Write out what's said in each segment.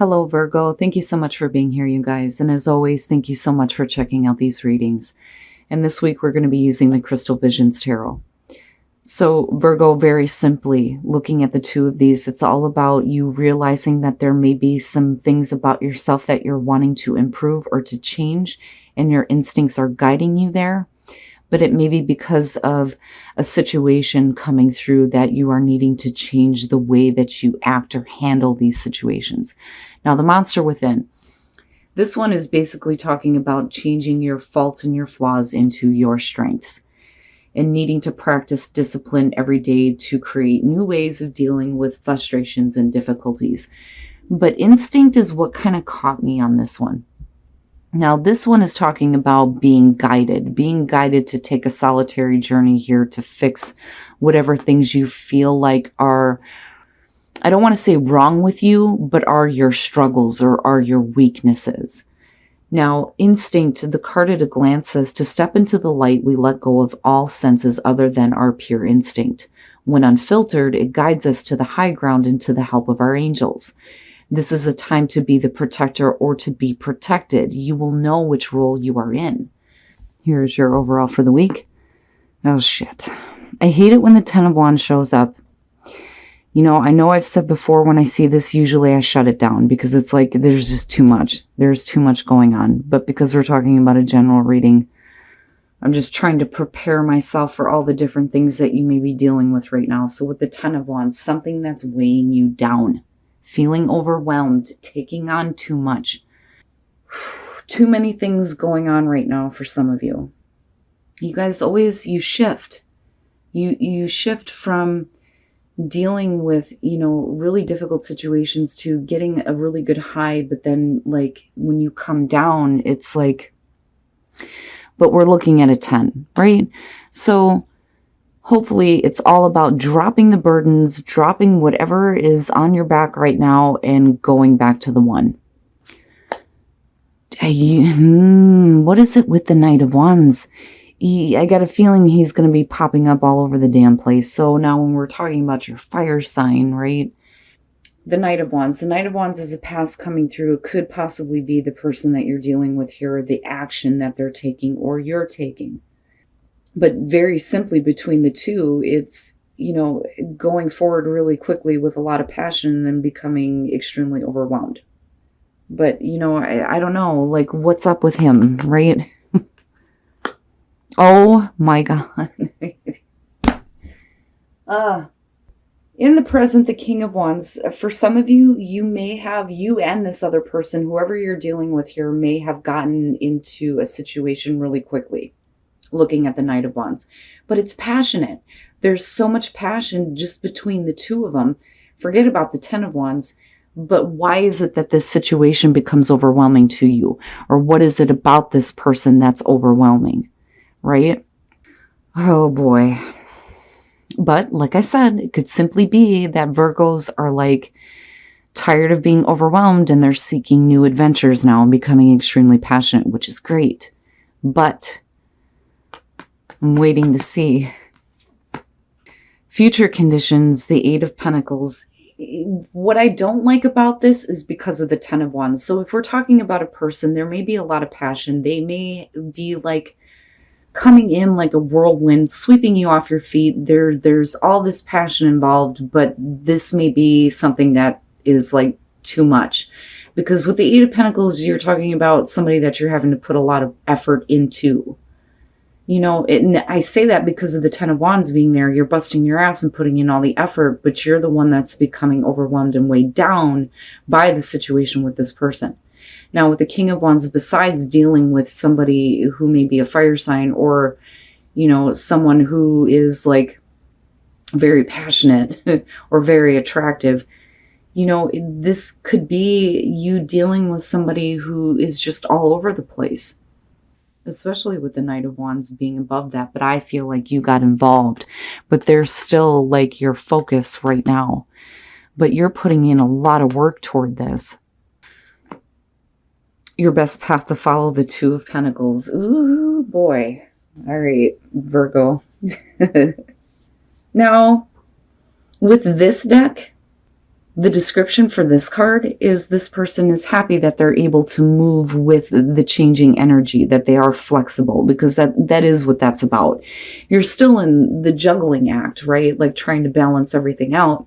Hello, Virgo. Thank you so much for being here, you guys. And as always, thank you so much for checking out these readings. And this week, we're going to be using the Crystal Visions Tarot. So, Virgo, very simply, looking at the two of these, it's all about you realizing that there may be some things about yourself that you're wanting to improve or to change, and your instincts are guiding you there. But it may be because of a situation coming through that you are needing to change the way that you act or handle these situations. Now, the monster within. This one is basically talking about changing your faults and your flaws into your strengths and needing to practice discipline every day to create new ways of dealing with frustrations and difficulties. But instinct is what kind of caught me on this one. Now, this one is talking about being guided to take a solitary journey here to fix whatever things you feel like are, I don't want to say wrong with you, but are your struggles or are your weaknesses. Now, instinct, the card at a glance says, to step into the light, we let go of all senses other than our pure instinct. When unfiltered, it guides us to the high ground and to the help of our angels. This is a time to be the protector or to be protected. You will know which role you are in. Here's your overall for the week. Oh, shit. I hate it when the Ten of Wands shows up. You know I've said before, when I see this, usually I shut it down because it's like there's just too much. There's too much going on. But because we're talking about a general reading, I'm just trying to prepare myself for all the different things that you may be dealing with right now. So with the Ten of Wands, something that's weighing you down. Feeling overwhelmed, taking on too much. Too many things going on right now for some of you. You guys you shift. You shift from dealing with, really difficult situations to getting a really good high, but then like when you come down, it's like, but we're looking at a 10, right? So hopefully it's all about dropping the burdens, dropping whatever is on your back right now and going back to the one. What is it with the Knight of Wands? I got a feeling he's going to be popping up all over the damn place. So now when we're talking about your fire sign, right? The Knight of Wands. The Knight of Wands is a past coming through. It could possibly be the person that you're dealing with here, the action that they're taking or you're taking. But very simply between the two, it's, going forward really quickly with a lot of passion and then becoming extremely overwhelmed. But, I don't know, like, what's up with him, right? Oh my God. In the present, the King of Wands, for some of you, you and this other person, whoever you're dealing with here, may have gotten into a situation really quickly. Looking at the Knight of Wands, but it's passionate. There's so much passion just between the two of them. Forget about the Ten of Wands, but why is it that this situation becomes overwhelming to you? Or what is it about this person that's overwhelming, right? Oh boy. But like I said, it could simply be that Virgos are like tired of being overwhelmed and they're seeking new adventures now and becoming extremely passionate, which is great. But I'm waiting to see. Future conditions, the Eight of Pentacles. What I don't like about this is because of the Ten of Wands. So if we're talking about a person, there may be a lot of passion. They may be like coming in like a whirlwind, sweeping you off your feet. There's all this passion involved, but this may be something that is like too much. Because with the Eight of Pentacles, you're talking about somebody that you're having to put a lot of effort into. I say that because of the Ten of Wands being there. You're busting your ass and putting in all the effort, but you're the one that's becoming overwhelmed and weighed down by the situation with this person. Now, with the King of Wands, besides dealing with somebody who may be a fire sign or, someone who is like very passionate or very attractive, this could be you dealing with somebody who is just all over the place. Especially with the Knight of Wands being above that, but I feel like you got involved, but they're still like your focus right now, but you're putting in a lot of work toward this. Your best path to follow, the Two of Pentacles. Ooh, boy. All right, Virgo. Now, with this deck, The description for this card is this person is happy that they're able to move with the changing energy, that they are flexible, because that is what that's about. You're still in the juggling act, right? Like trying to balance everything out.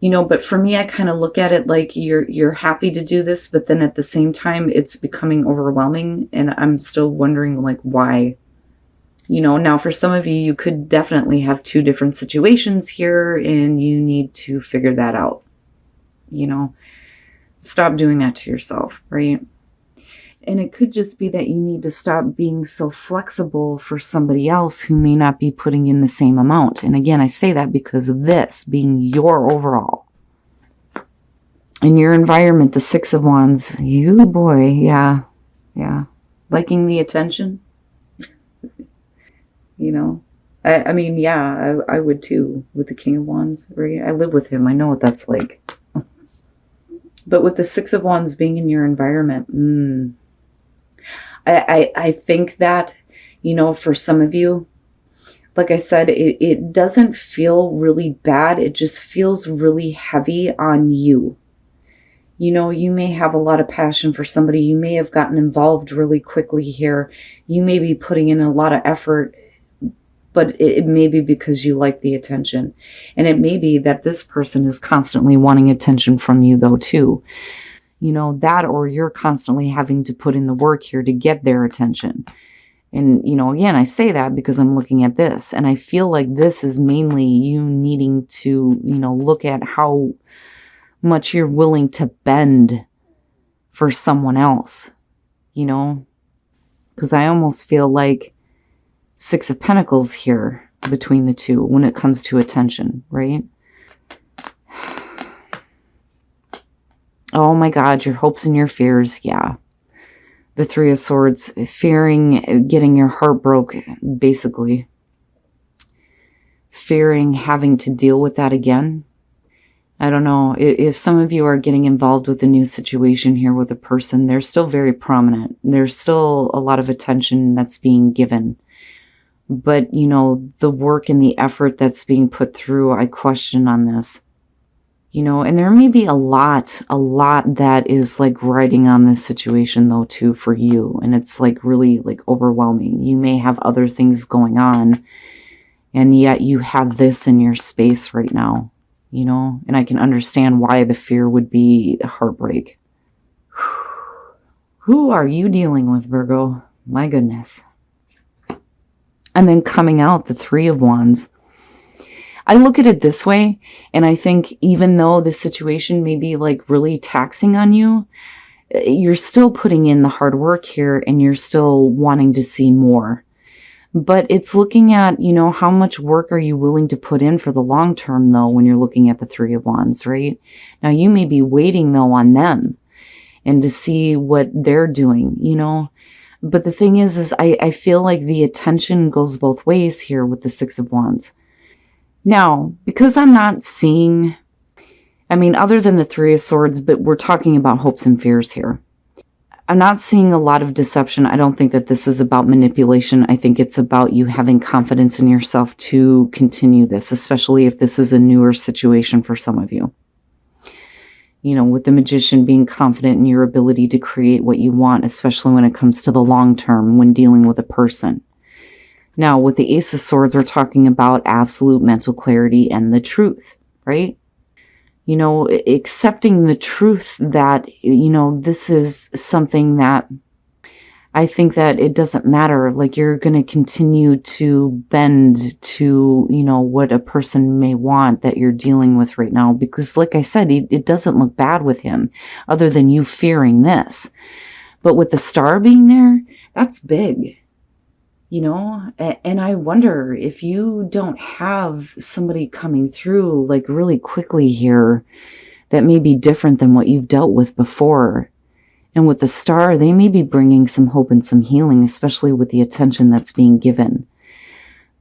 You know, but for me, I kind of look at it like you're happy to do this, but then at the same time, it's becoming overwhelming. And I'm still wondering, like, why? You know, now for some of you, you could definitely have two different situations here and you need to figure that out. You know, stop doing that to yourself, right? And it could just be that you need to stop being so flexible for somebody else who may not be putting in the same amount. And again, I say that because of this being your overall. In your environment, the Six of Wands, you boy, yeah. Liking the attention. You know, I mean, yeah, I would too with the King of Wands, right? I live with him. I know what that's like. But with the Six of Wands being in your environment, I think that, you know, for some of you, like I said, it doesn't feel really bad. It just feels really heavy on you. You know, you may have a lot of passion for somebody. You may have gotten involved really quickly here. You may be putting in a lot of effort, but it may be because you like the attention. And it may be that this person is constantly wanting attention from you though too. You know, that, or you're constantly having to put in the work here to get their attention. And, you know, again, I say that because I'm looking at this and I feel like this is mainly you needing to, you know, look at how much you're willing to bend for someone else, you know, because I almost feel like Six of Pentacles here between the two when it comes to attention, right? Oh my God, your hopes and your fears, yeah. The Three of Swords, fearing getting your heart broke, basically. Fearing having to deal with that again. I don't know, if some of you are getting involved with a new situation here with a person, they're still very prominent. There's still a lot of attention that's being given. But, you know, the work and the effort that's being put through, I question on this. You know, and there may be a lot that is like riding on this situation though too for you. And it's like really like overwhelming. You may have other things going on and yet you have this in your space right now, you know, and I can understand why the fear would be a heartbreak. Who are you dealing with, Virgo? My goodness. And then coming out, the Three of Wands. I look at it this way, and I think even though the situation may be like really taxing on you, you're still putting in the hard work here and you're still wanting to see more. But it's looking at, you know, how much work are you willing to put in for the long term though when you're looking at the Three of Wands, right? Now you may be waiting though on them and to see what they're doing, you know. But the thing is I feel like the attention goes both ways here with the Six of Wands. Now, because I'm not seeing, I mean, other than the Three of Swords, but we're talking about hopes and fears here. I'm not seeing a lot of deception. I don't think that this is about manipulation. I think it's about you having confidence in yourself to continue this, especially if this is a newer situation for some of you. You know, with the Magician being confident in your ability to create what you want, especially when it comes to the long term when dealing with a person. Now, with the Ace of Swords, we're talking about absolute mental clarity and the truth, right? You know, accepting the truth that, you know, this is something that I think that it doesn't matter. Like you're going to continue to bend to, you know, what a person may want that you're dealing with right now. Because like I said, it doesn't look bad with him other than you fearing this. But with the Star being there, that's big. You know, and I wonder if you don't have somebody coming through like really quickly here that may be different than what you've dealt with before. And with the Star, they may be bringing some hope and some healing, especially with the attention that's being given.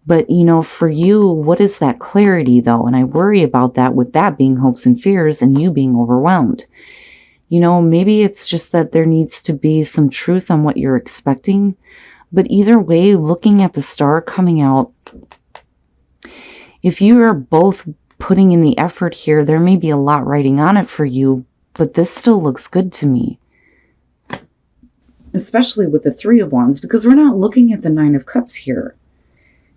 But, you know, for you, what is that clarity though? And I worry about that with that being hopes and fears and you being overwhelmed. You know, maybe it's just that there needs to be some truth on what you're expecting. But either way, looking at the Star coming out, if you are both putting in the effort here. There may be a lot riding on it for you, but this still looks good to me. Especially with the Three of Wands, because we're not looking at the Nine of Cups here.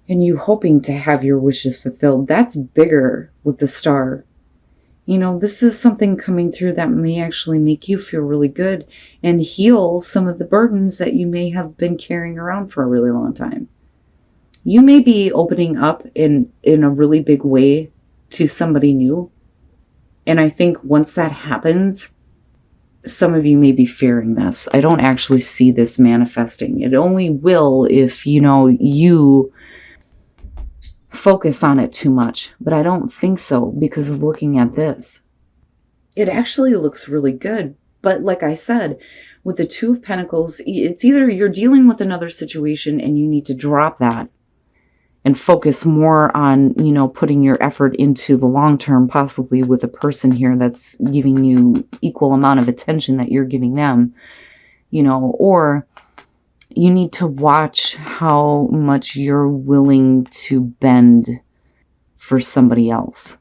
And you hoping to have your wishes fulfilled. That's bigger with the Star. You know, this is something coming through that may actually make you feel really good and heal some of the burdens that you may have been carrying around for a really long time. You may be opening up in a really big way to somebody new. And I think once that happens, some of you may be fearing this. I don't actually see this manifesting. It only will if, you focus on it too much. But I don't think so because of looking at this. It actually looks really good. But like I said, with the Two of Pentacles, it's either you're dealing with another situation and you need to drop that and focus more on, putting your effort into the long term, possibly with a person here that's giving you equal amount of attention that you're giving them, or you need to watch how much you're willing to bend for somebody else.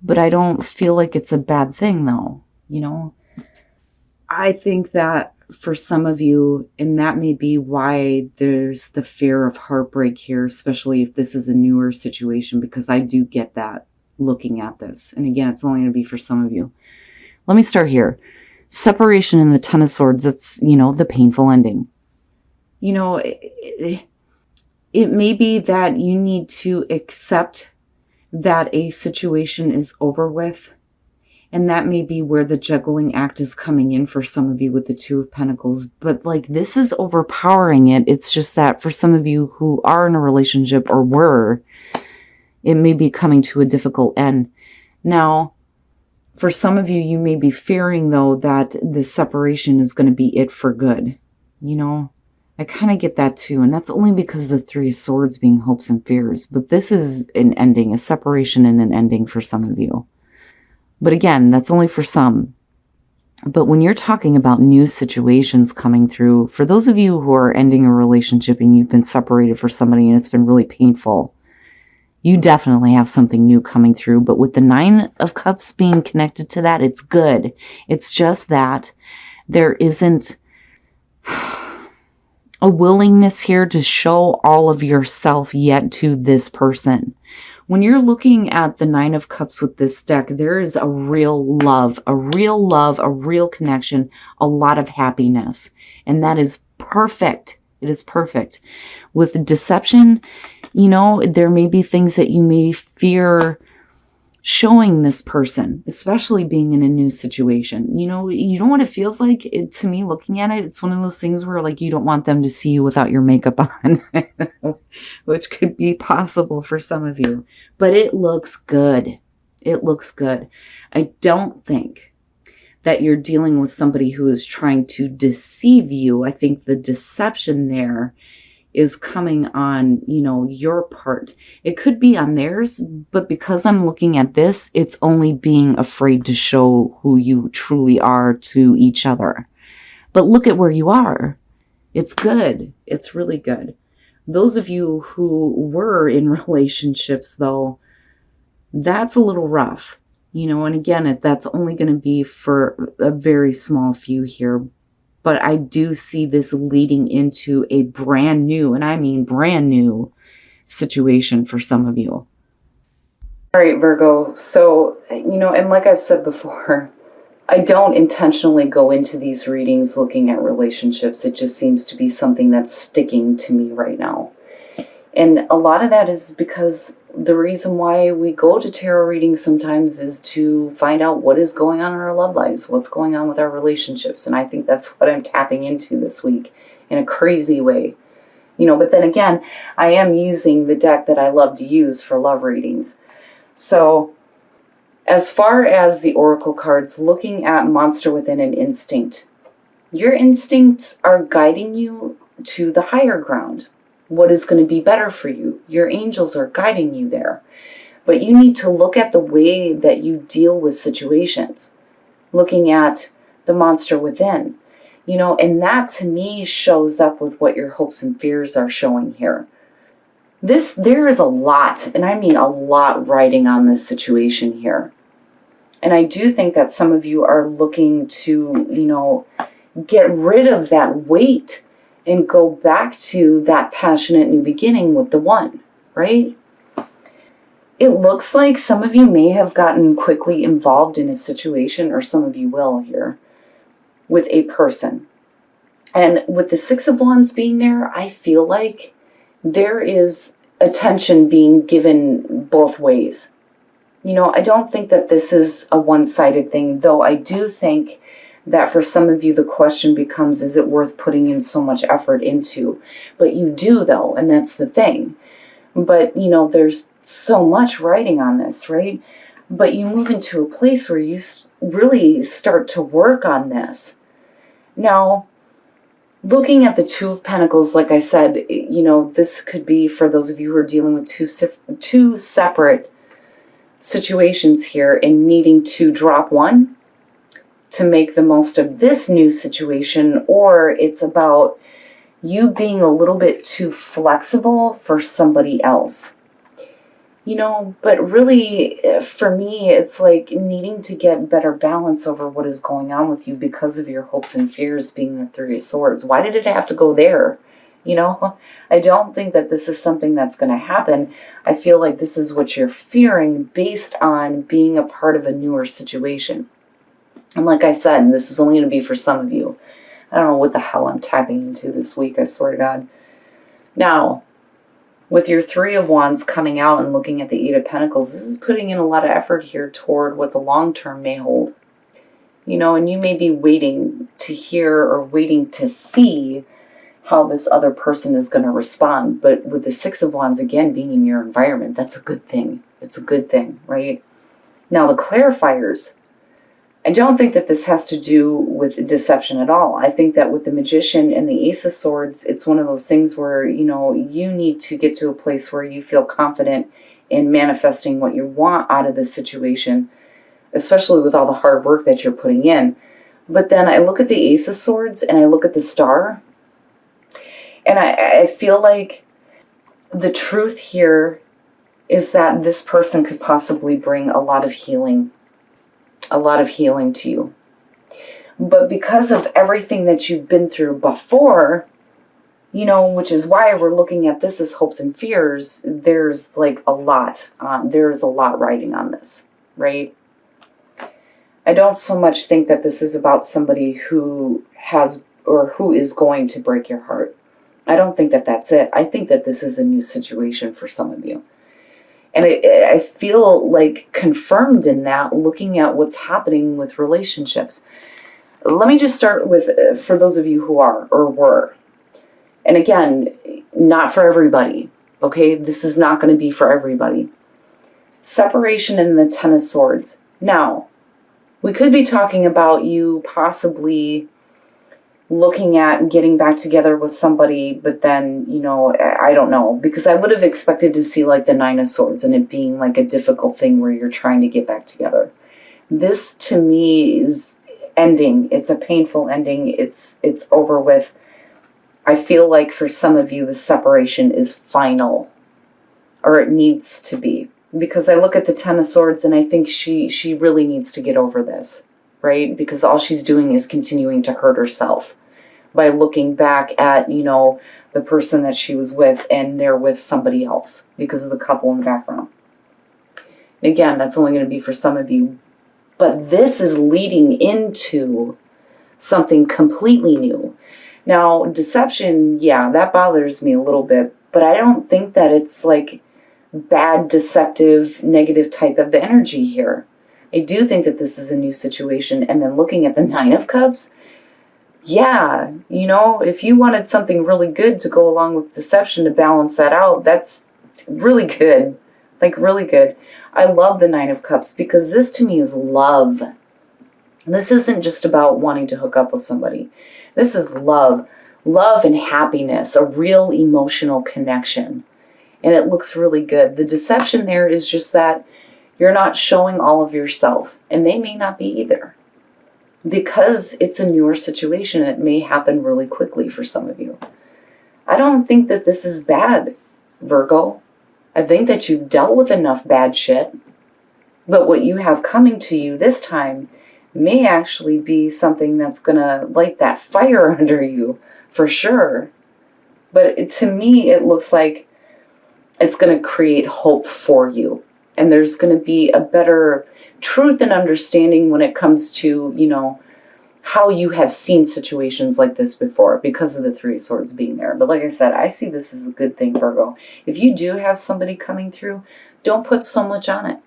But I don't feel like it's a bad thing though, I think that for some of you, and that may be why there's the fear of heartbreak here, especially if this is a newer situation, because I do get that looking at this. And again, it's only going to be for some of you. Let me start here. Separation in the Ten of Swords, that's, the painful ending. It may be that you need to accept that a situation is over with. And that may be where the juggling act is coming in for some of you with the Two of Pentacles. But this is overpowering it. It's just that for some of you who are in a relationship or were, it may be coming to a difficult end. Now, for some of you, you may be fearing though that the separation is going to be it for good. I kind of get that too. And that's only because the Three of Swords being hopes and fears. But this is an ending, a separation and an ending for some of you. But again, that's only for some. But when you're talking about new situations coming through, for those of you who are ending a relationship and you've been separated for somebody and it's been really painful, you definitely have something new coming through. But with the Nine of Cups being connected to that, it's good. It's just that there isn't a willingness here to show all of yourself yet to this person. When you're looking at the Nine of Cups with this deck, there is a real love, a real connection, a lot of happiness. And that is perfect. It is perfect. With deception, there may be things that you may fear showing this person, especially being in a new situation. You know what it feels like? To me, looking at it, it's one of those things where you don't want them to see you without your makeup on, which could be possible for some of you. But it looks good. It looks good. I don't think that you're dealing with somebody who is trying to deceive you. I think the deception there is coming on, your part. It could be on theirs, but because I'm looking at this, it's only being afraid to show who you truly are to each other. But look at where you are. It's good. It's really good. Those of you who were in relationships, though, that's a little rough, and again, that's only going to be for a very small few here. But I do see this leading into a brand new, and I mean brand new, situation for some of you. All right, Virgo. So, and like I've said before, I don't intentionally go into these readings looking at relationships. It just seems to be something that's sticking to me right now. And a lot of that is because the reason why we go to tarot readings sometimes is to find out what is going on in our love lives, what's going on with our relationships. And I think that's what I'm tapping into this week in a crazy way. But then again, I am using the deck that I love to use for love readings. So as far as the oracle cards, looking at Monster Within and Instinct, your instincts are guiding you to the higher ground. What is going to be better for you? Your angels are guiding you there. But you need to look at the way that you deal with situations. Looking at the monster within. And that to me shows up with what your hopes and fears are showing here. There is a lot, and I mean a lot, riding on this situation here. And I do think that some of you are looking to, get rid of that weight and go back to that passionate new beginning with the one, right? It looks like some of you may have gotten quickly involved in a situation, or some of you will here, with a person. And with the Six of Wands being there, I feel like there is attention being given both ways. I don't think that this is a one-sided thing, though I do think that for some of you the question becomes, is it worth putting in so much effort into? But you do, though, and that's the thing. But, there's so much writing on this, right? But you move into a place where you really start to work on this. Now, looking at the Two of Pentacles, like I said, this could be for those of you who are dealing with two separate situations here and needing to drop one to make the most of this new situation, or it's about you being a little bit too flexible for somebody else. But really, for me, it's like needing to get better balance over what is going on with you because of your hopes and fears being the Three of Swords. Why did it have to go there? I don't think that this is something that's going to happen. I feel like this is what you're fearing based on being a part of a newer situation. And like I said, this is only going to be for some of you. I don't know what the hell I'm tapping into this week, I swear to God. Now, with your Three of Wands coming out and looking at the Eight of Pentacles, this is putting in a lot of effort here toward what the long term may hold. And you may be waiting to hear or waiting to see how this other person is going to respond. But with the Six of Wands, again, being in your environment, that's a good thing. It's a good thing, right? Now, the clarifiers, I don't think that this has to do with deception at all. I think that with the Magician and the Ace of Swords, it's one of those things where, you need to get to a place where you feel confident in manifesting what you want out of this situation, especially with all the hard work that you're putting in. But then I look at the Ace of Swords and I look at the Star, and I feel like the truth here is that this person could possibly bring a lot of healing to you. But because of everything that you've been through before, which is why we're looking at this as hopes and fears, there's like a lot, there's a lot riding on this, right? I don't so much think that this is about somebody who has or who is going to break your heart. I don't think that that's it. I think that this is a new situation for some of you. And I feel like confirmed in that, looking at what's happening with relationships. Let me just start with, for those of you who are or were. And again, not for everybody, okay? This is not going to be for everybody. Separation and the Ten of Swords. Now, we could be talking about you possibly looking at getting back together with somebody, but then, I don't know, because I would have expected to see like the Nine of Swords and it being like a difficult thing where you're trying to get back together. This to me is ending. It's a painful ending. It's over with. I feel like for some of you, the separation is final, or it needs to be, because I look at the Ten of Swords and I think she really needs to get over this, right? Because all she's doing is continuing to hurt herself by looking back at, the person that she was with and they're with somebody else because of the couple in the background. And again, that's only going to be for some of you. But this is leading into something completely new. Now, deception, yeah, that bothers me a little bit, but I don't think that it's like bad, deceptive, negative type of energy here. I do think that this is a new situation. And then looking at the Nine of Cups, yeah, if you wanted something really good to go along with deception to balance that out, that's really good. Like really good. I love the Nine of Cups because this to me is love. This isn't just about wanting to hook up with somebody. This is love. Love and happiness, a real emotional connection. And it looks really good. The deception there is just that you're not showing all of yourself, and they may not be either. Because it's a newer situation, it may happen really quickly for some of you. I don't think that this is bad. Virgo. I think that you've dealt with enough bad shit, but what you have coming to you this time may actually be something that's gonna light that fire under you, for sure. But to me, it looks like it's gonna create hope for you. And there's gonna be a better truth and understanding when it comes to, you know, how you have seen situations like this before because of the Three of Swords being there. But like I said, I see this as a good thing, Virgo. If you do have somebody coming through, don't put so much on it.